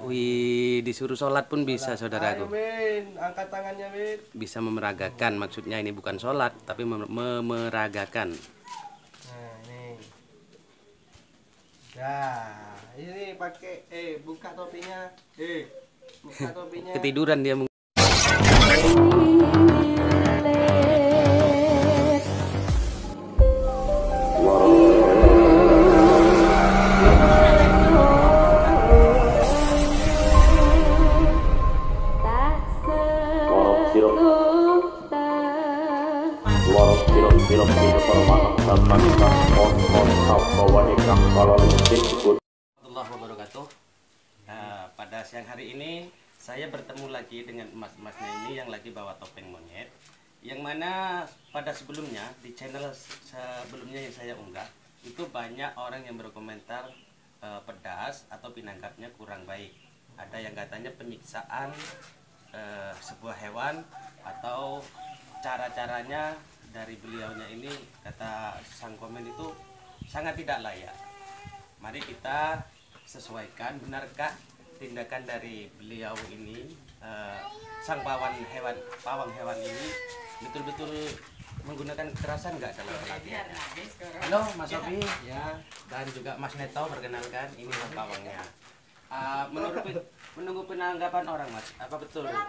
Wih, disuruh sholat pun bisa, Ayo saudaraku. Win, angkat tangannya Win. Bisa memeragakan, maksudnya ini bukan sholat, tapi memeragakan. Nah ini. Nah ini pakai buka topinya. Buka topinya. Ketiduran dia. Warahmatullahi wabarakatuh. Nah, pada siang hari ini saya bertemu lagi dengan emas-emasnya ini yang lagi bawa topeng monyet. Yang mana pada sebelumnya di channel sebelumnya yang saya unggah itu banyak orang yang berkomentar pedas atau penangkapnya kurang baik. Ada yang katanya penyiksaan sebuah hewan atau cara-caranya dari beliaunya ini, kata sang komen itu sangat tidak layak. Mari kita sesuaikan, benarkah tindakan dari beliau ini, sang pawang hewan ini betul-betul menggunakan kekerasan nggak dalam pelatihan? Halo Mas Sofi ya, dan juga Mas Neto, perkenalkan ini sang pawangnya. Menunggu penanggapan orang, Mas, apa betul untuk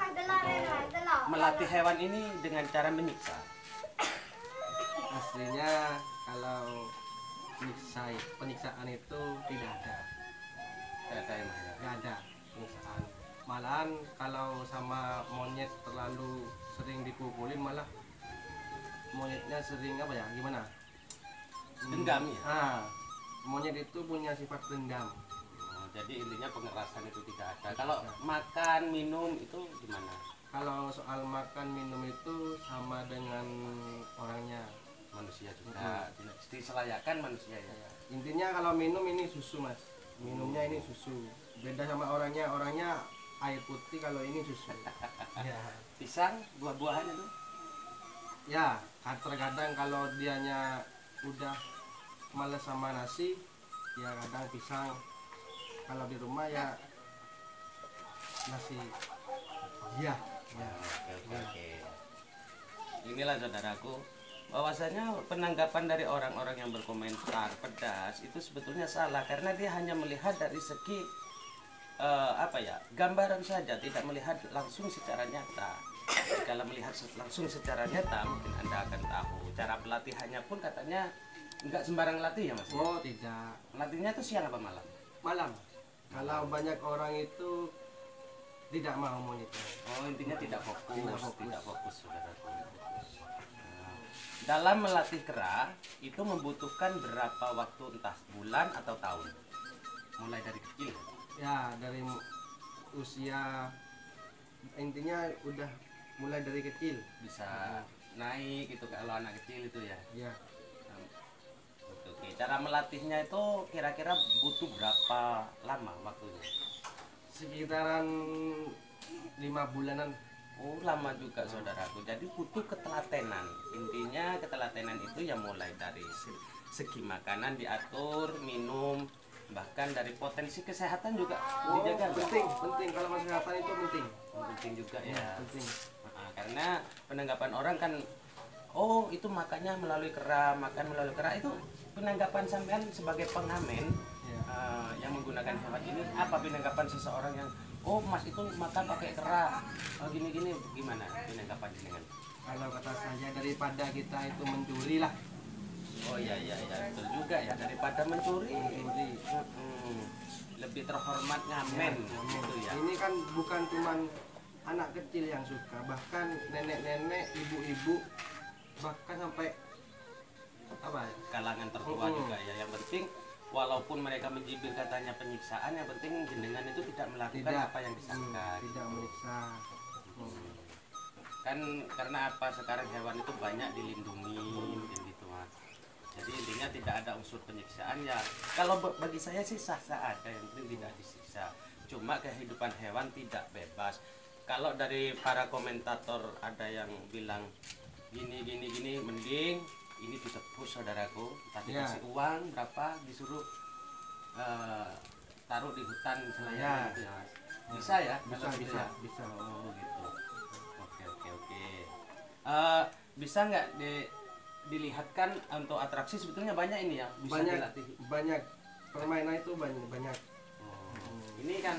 melatih hewan ini dengan cara menyiksa? Aslinya kalau penyiksaan itu tidak ada. Tidak ada ya, Mas? Tidak ada penyiksaan. Malahan kalau sama monyet terlalu sering dipukulin, malah monyetnya sering apa ya, gimana? Dendam ya? Monyet itu punya sifat dendam. Jadi intinya pengerasan itu tidak ada. Kalau makan minum itu gimana? Kalau soal makan minum itu sama dengan orangnya, Manusia juga diselayakan manusia ya. intinya kalau minum ini susu, Mas. Minumnya ini susu. Beda sama orangnya air putih, kalau ini susu. Ya. Pisang, buah-buahan itu? Ya, terkadang kalau dianya udah males sama nasi, ya kadang pisang. Kalau di rumah ya nasi. Ya. Oke. Inilah saudaraku, bahwasanya penanggapan dari orang-orang yang berkomentar pedas itu sebetulnya salah, karena dia hanya melihat dari segi gambaran saja, tidak melihat langsung secara nyata. Kalau melihat langsung secara nyata, mungkin Anda akan tahu cara pelatihannya pun katanya nggak sembarang latih ya, Mas? Oh, tidak. Latihnya itu siang apa malam? Malam. Kalau banyak orang itu tidak mau monyetnya. Oh, intinya tidak fokus, saudaraku. Nah, Dalam melatih kera itu membutuhkan berapa waktu, entah bulan atau tahun? Mulai dari kecil. Ya, dari usia, intinya udah mulai dari kecil Bisa naik itu kalau anak kecil itu ya. ya. Oke. Cara melatihnya itu kira-kira butuh berapa lama waktunya? Sekitaran 5 bulanan. Oh, lama juga saudaraku. Jadi butuh ketelatenan. Intinya ketelatenan itu ya mulai dari segi makanan diatur, minum, bahkan dari potensi kesehatan juga dijaga. Penting kalau kesehatan itu penting. Penting juga ya. Penting. Karena penanggapan orang kan, oh itu makannya melalui kera, makan melalui kera, itu penanggapan sampean sebagai pengamen Ya. yang menggunakan hewan ini, apa penanggapan seseorang yang oh Mas itu makan pakai kera, gini-gini, gimana penanggapan dengan? Kalau kata saya, daripada kita itu mencuri lah. Oh iya betul juga ya, daripada mencuri. Lebih terhormat ngamen gitu ya. Ini kan bukan cuman anak kecil yang suka, bahkan nenek-nenek, ibu-ibu, bahkan sampai apa ya, Kalangan tertua juga ya. Yang penting walaupun mereka mencibir katanya penyiksaan, yang penting jenengan itu tidak melakukan apa yang disangka. tidak menyiksa. Kan karena apa, sekarang hewan itu banyak dilindungi mungkin gitu, Mas. Jadi intinya tidak ada unsur penyiksaan ya. Kalau bagi saya sih sah-sah aja, yang penting tidak disiksa. Cuma kehidupan hewan tidak bebas. Kalau dari para komentator ada yang bilang gini, mending ini ditebus saudaraku. Tadi kasih uang berapa, disuruh taruh di hutan Ya. selayaknya gitu ya Mas. Bisa ya? Bisa, Kalau gitu bisa, ya? bisa. Oh gitu. Oke. Bisa nggak dilihatkan untuk atraksi sebetulnya banyak ini ya? Bisa Banyak, dilatih. banyak permainan itu banyak. Ini kan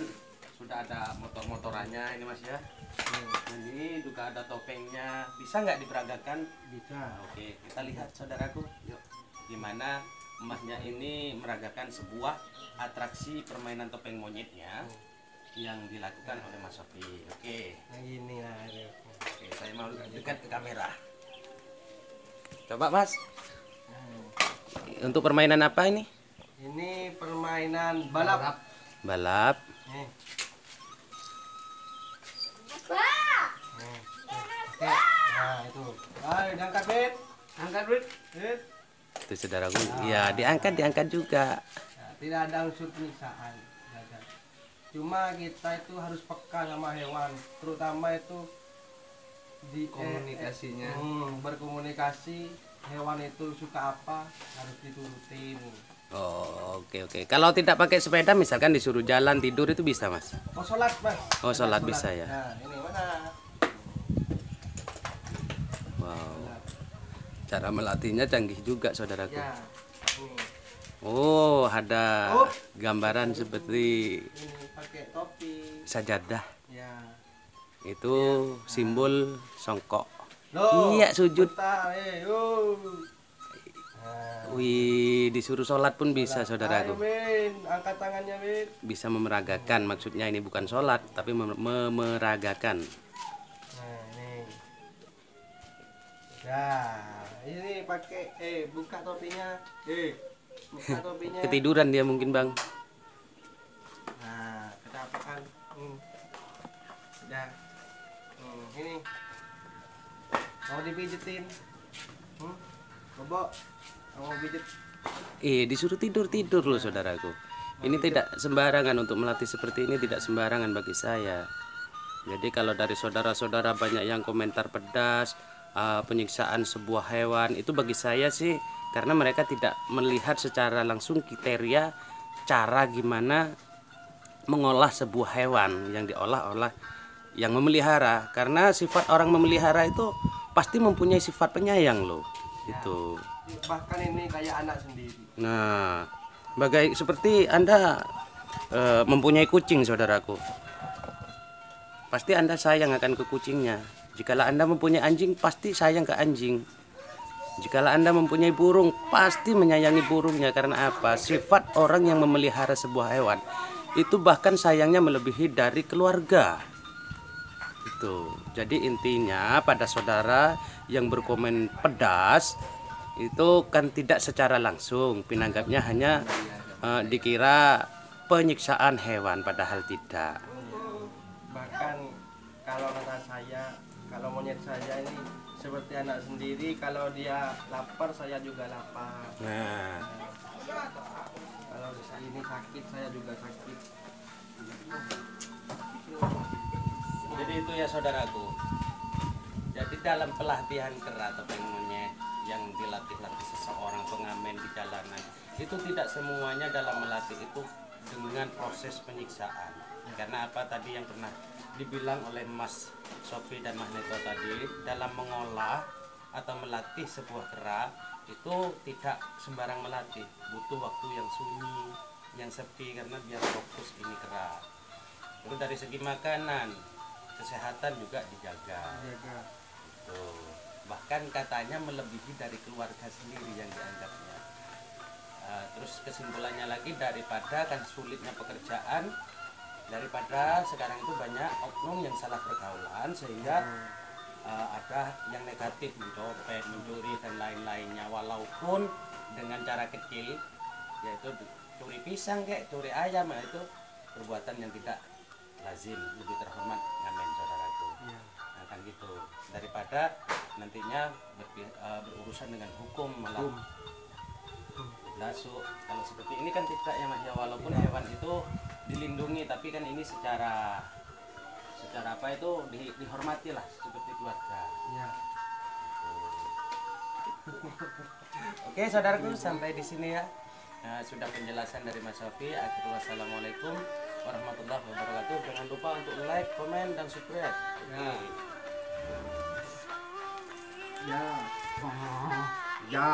sudah ada motor-motorannya ini Mas ya. Dan ini juga ada topengnya. Bisa nggak diperagakan? Bisa. Oke, kita lihat saudaraku. Yuk, gimana emasnya ini meragakan sebuah atraksi permainan topeng monyetnya yang dilakukan oleh Mas Sofi. Oke, Yang ini lah. oke, saya mau dekat ke kamera. Coba Mas, untuk permainan apa ini? Ini permainan balap. Balap. Nih. Nih. Oke. Nah, itu. Ayo diangkat, Bet. Angkat, Bet. Bet. Itu saudaraku. Iya, diangkat juga. Nah, tidak ada unsur penyiksaan. Tidak ada. Cuma kita itu harus peka sama hewan, terutama itu di Komunikasinya. berkomunikasi. Hewan itu suka apa harus diturutin. Oh, oke. Kalau tidak pakai sepeda misalkan disuruh jalan tidur itu bisa, Mas? Oh, sholat, Mas. Oh, sholat bisa ya. Nah, ini mana? Wow. Cara melatihnya canggih juga, saudaraku. Ya. Ini. Oh, ada Oh. gambaran seperti Ini pakai topi. sajadah. Ya. Itu simbol songkok. Loh, Iya, sujud. bentar, yo. Nah, Wih, disuruh sholat pun bisa, ayo, saudaraku. Min, angkat tangannya, Min. Bisa memeragakan, maksudnya ini bukan sholat, tapi memeragakan. Nah, ini. Nah, ini pakai buka topinya. Buka topinya. Ketiduran dia mungkin, Bang. Nah, kecapekan. Udah. Ini. Mau dipijitin? Bobok. Mau pijet? Disuruh tidur loh, saudaraku. Ini tidak sembarangan untuk melatih seperti ini, tidak sembarangan bagi saya. Jadi kalau dari saudara-saudara banyak yang komentar pedas, penyiksaan sebuah hewan, itu bagi saya sih karena mereka tidak melihat secara langsung kriteria cara gimana mengolah sebuah hewan yang diolah oleh yang memelihara. Karena sifat orang memelihara itu pasti mempunyai sifat penyayang loh. Itu. Bahkan ini kayak anak sendiri. Nah, seperti Anda mempunyai kucing, saudaraku. Pasti Anda sayang akan ke kucingnya. Jikalau Anda mempunyai anjing, pasti sayang ke anjing. Jikalau Anda mempunyai burung, pasti menyayangi burungnya. Karena apa? Sifat orang yang memelihara sebuah hewan itu bahkan sayangnya melebihi dari keluarga. Itu. Jadi intinya pada saudara yang berkomen pedas itu kan tidak secara langsung pinanggapnya hanya dikira penyiksaan hewan, padahal tidak. Bahkan kalau kata saya, kalau monyet saya ini seperti anak sendiri. Kalau dia lapar, saya juga lapar. Nah, Kalau ini sakit, saya juga sakit. jadi itu ya saudaraku. Jadi dalam pelatihan kera topeng monyet yang dilatih seseorang pengamen di jalanan, itu tidak semuanya dalam melatih itu dengan proses penyiksaan. Karena apa tadi yang pernah dibilang oleh Mas Sofi dan Mas Neto tadi, dalam mengolah atau melatih sebuah kera itu tidak sembarang melatih, butuh waktu yang sunyi, yang sepi, karena biar fokus ini kera. Terus dari segi makanan, kesehatan juga dijaga. Jaga. Tuh. Bahkan katanya melebihi dari keluarga sendiri yang dianggapnya. Terus kesimpulannya lagi, daripada kan sulitnya pekerjaan, daripada sekarang itu banyak oknum yang salah pergaulan sehingga ada yang negatif, mencopet, mencuri dan lain-lainnya, walaupun dengan cara kecil, yaitu curi pisang kayak curi ayam, itu perbuatan yang tidak lazim, lebih terhormat ngamen, saudaraku. Iya. Nah, kan gitu, daripada nantinya berurusan dengan hukum malah dasuk. Kalau seperti ini kan tidak ya Mas ya, walaupun hewan itu dilindungi, tapi kan ini secara apa itu dihormati lah seperti keluarga. Iya. Oke saudaraku, sampai di sini ya sudah penjelasan dari Mas Sofi. Akhirul wassalamualaikum warahmatullahi wabarakatuh. Jangan lupa untuk like, komen, dan subscribe. Ya. Ya. Ya.